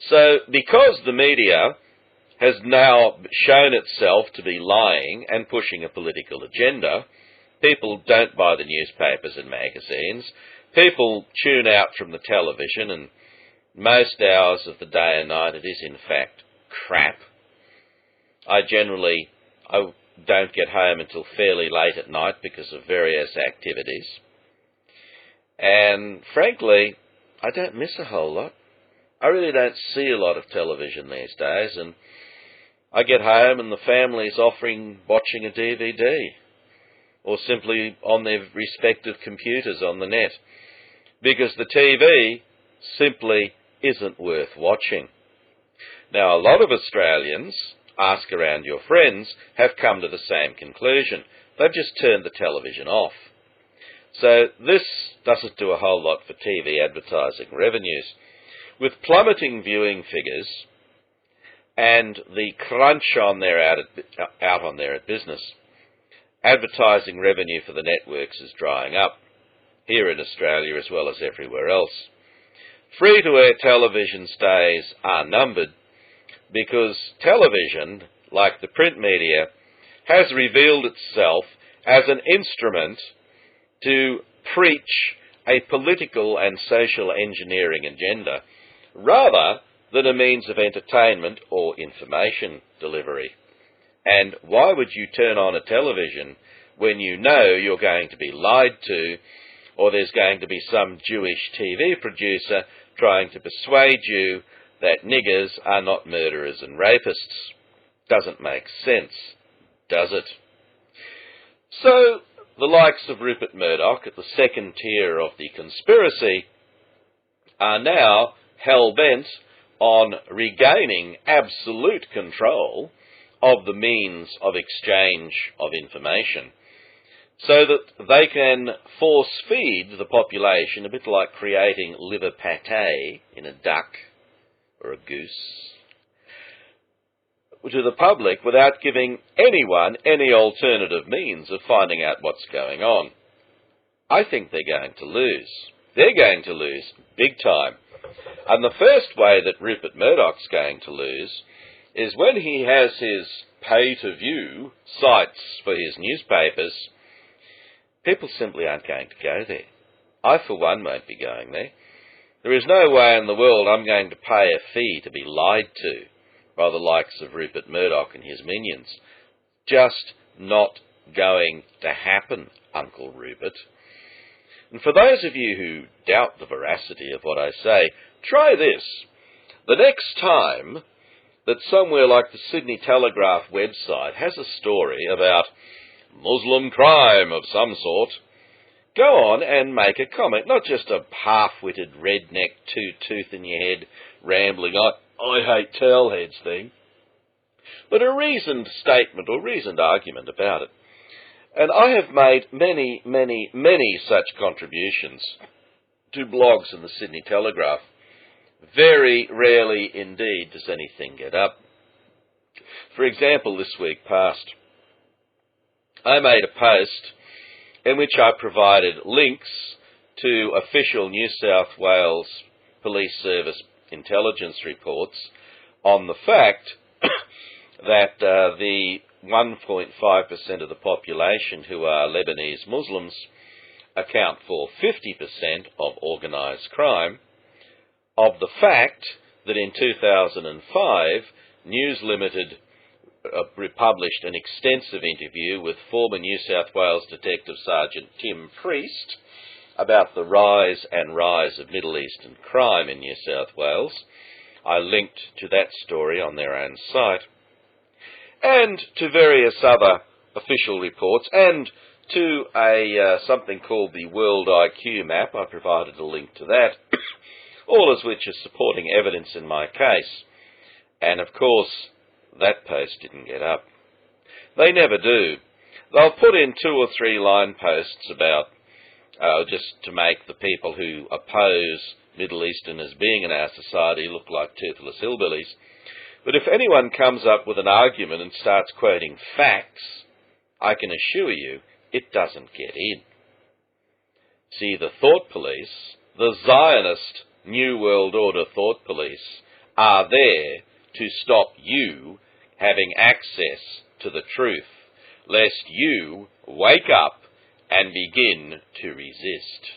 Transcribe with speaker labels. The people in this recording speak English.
Speaker 1: So because the media has now shown itself to be lying and pushing a political agenda, people don't buy the newspapers and magazines. People tune out from the television, and most hours of the day and night it is in fact crap. I don't get home until fairly late at night because of various activities. And frankly, I don't miss a whole lot. I really don't see a lot of television these days, and I get home and the family's watching a DVD, or simply on their respective computers on the net, because the TV simply isn't worth watching. Now, a lot of Australians, ask around your friends, have come to the same conclusion. They've just turned the television off. So this doesn't do a whole lot for TV advertising revenues. With plummeting viewing figures and the crunch out on there at business, advertising revenue for the networks is drying up, here in Australia as well as everywhere else. Free-to-air television days are numbered because television, like the print media, has revealed itself as an instrument to preach a political and social engineering agenda, rather than a means of entertainment or information delivery. And why would you turn on a television when you know you're going to be lied to, or there's going to be some Jewish TV producer trying to persuade you that niggers are not murderers and rapists? Doesn't make sense, does it? So, the likes of Rupert Murdoch at the second tier of the conspiracy are now hell-bent on regaining absolute control of the means of exchange of information, so that they can force-feed the population, a bit like creating liver pâté in a duck or a goose, to the public without giving anyone any alternative means of finding out what's going on. I think they're going to lose. They're going to lose big time. And the first way that Rupert Murdoch's going to lose is when he has his pay-to-view sites for his newspapers. People simply aren't going to go there. I, for one, won't be going there. There is no way in the world I'm going to pay a fee to be lied to by the likes of Rupert Murdoch and his minions. Just not going to happen, Uncle Rupert. And for those of you who doubt the veracity of what I say, try this. The next time that somewhere like the Sydney Telegraph website has a story about Muslim crime of some sort, go on and make a comment, not just a half-witted redneck two-tooth in your head rambling, I hate tailheads thing, but a reasoned statement or reasoned argument about it. And I have made many, many, many such contributions to blogs in the Sydney Telegraph. Very rarely indeed does anything get up. For example, this week past, I made a post in which I provided links to official New South Wales Police Service intelligence reports on the fact that the 1.5% of the population who are Lebanese Muslims account for 50% of organised crime, of the fact that in 2005 News Limited published an extensive interview with former New South Wales Detective Sergeant Tim Priest about the rise of Middle Eastern crime in New South Wales. I linked to that story on their own site, and to various other official reports, and to something called the World IQ map. I provided a link to that, all of which is supporting evidence in my case. And of course, that post didn't get up. They never do. They'll put in 2 or 3 line posts about just to make the people who oppose Middle Easterners being in our society look like toothless hillbillies. But if anyone comes up with an argument and starts quoting facts, I can assure you it doesn't get in. See, the thought police, the Zionist New World Order thought police, are there to stop you having access to the truth, lest you wake up and begin to resist.